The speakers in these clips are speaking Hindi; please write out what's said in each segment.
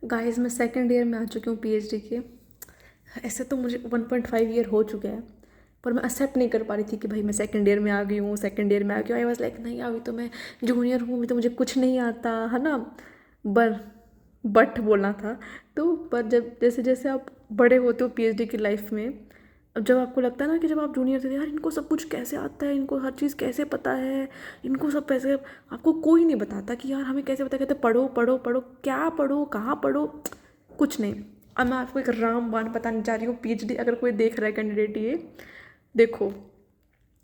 गाइस मैं सेकंड ईयर में आ चुकी हूँ पीएचडी के। ऐसे तो मुझे 1.5 ईयर हो चुके हैं, पर मैं एक्सेप्ट नहीं कर पा रही थी कि भाई मैं सेकंड ईयर में आ गई हूँ, सेकंड ईयर में आ गई हूँ। आई वाज लाइक नहीं, अभी तो मैं जूनियर हूँ, अभी तो मुझे कुछ नहीं आता है ना। बर बट बोलना था। तो पर जब जैसे जैसे आप बड़े होते हो पीएचडी की लाइफ में, अब जब आपको लगता है ना कि जब आप जूनियर थे यार, इनको सब कुछ कैसे आता है, इनको हर चीज़ कैसे पता है, इनको सब कैसे, आपको कोई नहीं बताता कि यार हमें कैसे पता। कहते पढ़ो पढ़ो पढ़ो, क्या पढ़ो, कहाँ पढ़ो, कुछ नहीं। अब मैं आपको एक रामबाण बताने जा रही हूँ पीएचडी, अगर कोई देख रहा है कैंडिडेट ये देखो।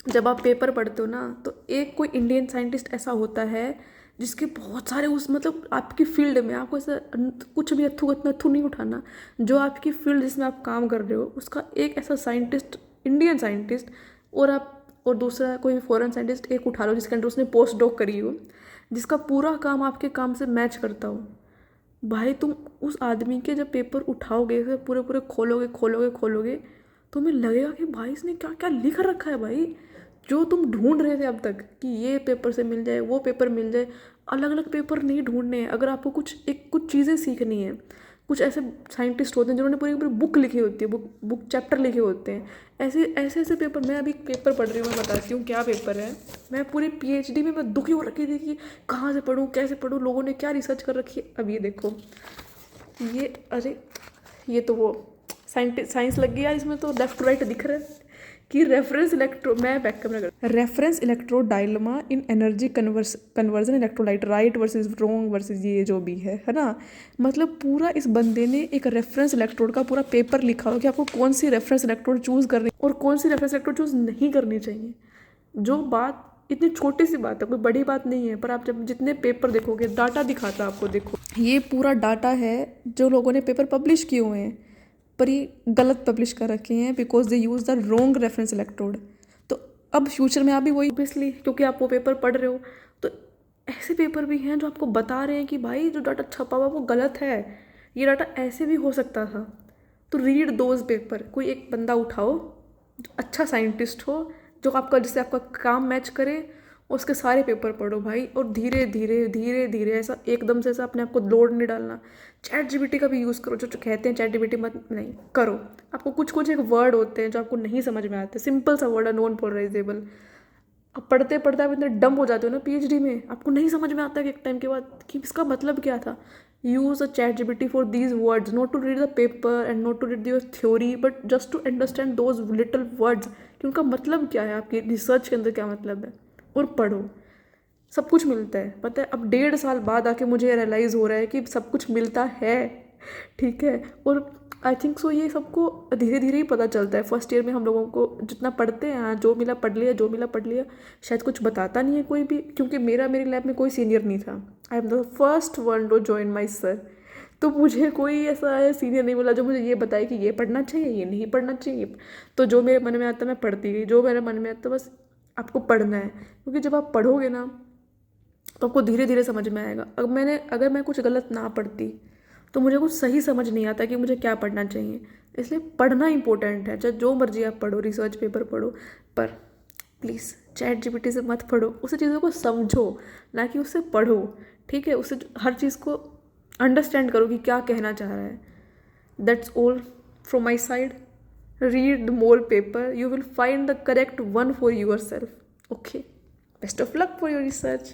जब आप पेपर पढ़ते हो ना, तो एक कोई इंडियन साइंटिस्ट ऐसा होता है जिसके बहुत सारे उस मतलब आपकी फील्ड में, आपको ऐसा कुछ भी अथू अथू नहीं उठाना, जो आपकी फील्ड जिसमें आप काम कर रहे हो उसका एक ऐसा साइंटिस्ट, इंडियन साइंटिस्ट, और आप और दूसरा कोई फॉरेन साइंटिस्ट एक उठा लो जिसके अंदर उसने पोस्ट डॉक करी हो, जिसका पूरा काम आपके काम से मैच करता हो। भाई तुम उस आदमी के जब पेपर उठाओगे, फिर पूरे पूरे खोलोगे खोलोगे खोलोगे, तुम्हें लगेगा कि भाई इसने क्या क्या लिख रखा है। भाई जो तुम ढूंढ रहे थे अब तक कि ये पेपर से मिल जाए, वो पेपर मिल जाए, अलग अलग पेपर नहीं ढूंढने हैं। अगर आपको कुछ चीज़ें सीखनी है, कुछ ऐसे साइंटिस्ट होते हैं जिन्होंने पूरी पूरी बुक लिखी होती है, बुक बुक चैप्टर लिखे होते हैं। ऐसे ऐसे ऐसे पेपर, मैं अभी पेपर पढ़ रही हूँ, मैं बताती हूँ क्या पेपर है। मैं पूरी पीएचडी में मैं दुखी हो रखी थी कि कहाँ से पढ़ूँ, कैसे पढ़ूँ, लोगों ने क्या रिसर्च कर रखी है। अब ये देखो, ये अरे ये तो वो साइंस लग गई यार, इसमें तो लेफ्ट टू राइट दिख रहा है कि मैं बैक कैमरा कर रेफरेंस इलेक्ट्रो डायलमा इन energy conversion electrolyte, right versus wrong versus ये जो भी है ना। मतलब पूरा इस बंदे ने एक रेफरेंस इलेक्ट्रोड का पूरा पेपर लिखा हो कि आपको कौन सी रेफरेंस इलेक्ट्रोड चूज करनी और कौन सी रेफरेंस इलेक्ट्रोड चूज नहीं करनी चाहिए। जो बात इतनी छोटी सी बात है, कोई बड़ी बात नहीं है, पर आप जब जितने पेपर देखोगे, डाटा दिखाता है आपको। देखो ये पूरा डाटा है जो लोगों ने पेपर पब्लिश किए हुए हैं, पर ये गलत पब्लिश कर रखे हैं because they use the wrong reference electrode. तो अब फ्यूचर में आप भी वही, ऑब्वियसली क्योंकि आप वो पेपर पढ़ रहे हो, तो ऐसे पेपर भी हैं जो आपको बता रहे हैं कि भाई जो डाटा छपा हुआ वो गलत है, ये डाटा ऐसे भी हो सकता था। तो रीड दोज पेपर। कोई एक बंदा उठाओ जो अच्छा साइंटिस्ट हो, जो आपका जिससे आपका काम मैच करे, उसके सारे पेपर पढ़ो भाई। और धीरे धीरे धीरे धीरे, ऐसा एकदम से ऐसा अपने आप को लोड नहीं डालना। चैट जीपीटी का भी यूज़ करो, जो कहते हैं चैट जीपीटी मत नहीं करो। आपको कुछ कुछ एक वर्ड होते हैं जो आपको नहीं समझ में आते, सिंपल सा वर्ड है नॉन पोलराइजेबल। अब पढ़ते पढ़ते आप इतने डम हो जाते हो ना पीएचडी में, आपको नहीं समझ में आता कि एक टाइम के बाद कि इसका मतलब क्या था। Use a ChatGPT for these words, not to read the paper and not to read your theory, but just to understand those little words कि उनका मतलब क्या है, आपकी रिसर्च के अंदर क्या मतलब है। और पढ़ो, सब कुछ मिलता है। पता है अब 1.5 साल बाद आके मुझे रियलाइज़ हो रहा है कि सब कुछ मिलता है, ठीक है। और आई थिंक सो ये सबको धीरे धीरे ही पता चलता है। फर्स्ट ईयर में हम लोगों को जितना पढ़ते हैं, जो मिला पढ़ लिया, जो मिला पढ़ लिया, शायद कुछ बताता नहीं है कोई भी, क्योंकि मेरी लैब में कोई सीनियर नहीं था। I am the first one two join my sir. तो मुझे कोई ऐसा सीनियर नहीं मिला जो मुझे ये बताए कि ये पढ़ना चाहिए, ये नहीं पढ़ना चाहिए। तो जो मेरे मन में आता मैं पढ़ती गई, जो मेरे मन में आता बस आपको पढ़ना है। क्योंकि जब आप पढ़ोगे ना तो आपको धीरे धीरे समझ में आएगा। अगर मैं कुछ गलत ना पढ़ती तो मुझे कुछ सही समझ नहीं आता कि मुझे क्या पढ़ना चाहिए। इसलिए पढ़ना इंपॉर्टेंट है, चाहे जो मर्जी आप पढ़ो, रिसर्च पेपर पढ़ो, पर प्लीज़ चैट जीपीटी से मत पढ़ो। उसे चीज़ों को समझो, ना कि उससे पढ़ो, ठीक है। उससे हर चीज़ को अंडरस्टैंड करो कि क्या कहना चाह रहा है। That's all from my side. Read more paper, you will find the correct one for yourself. Okay, best of luck for your research.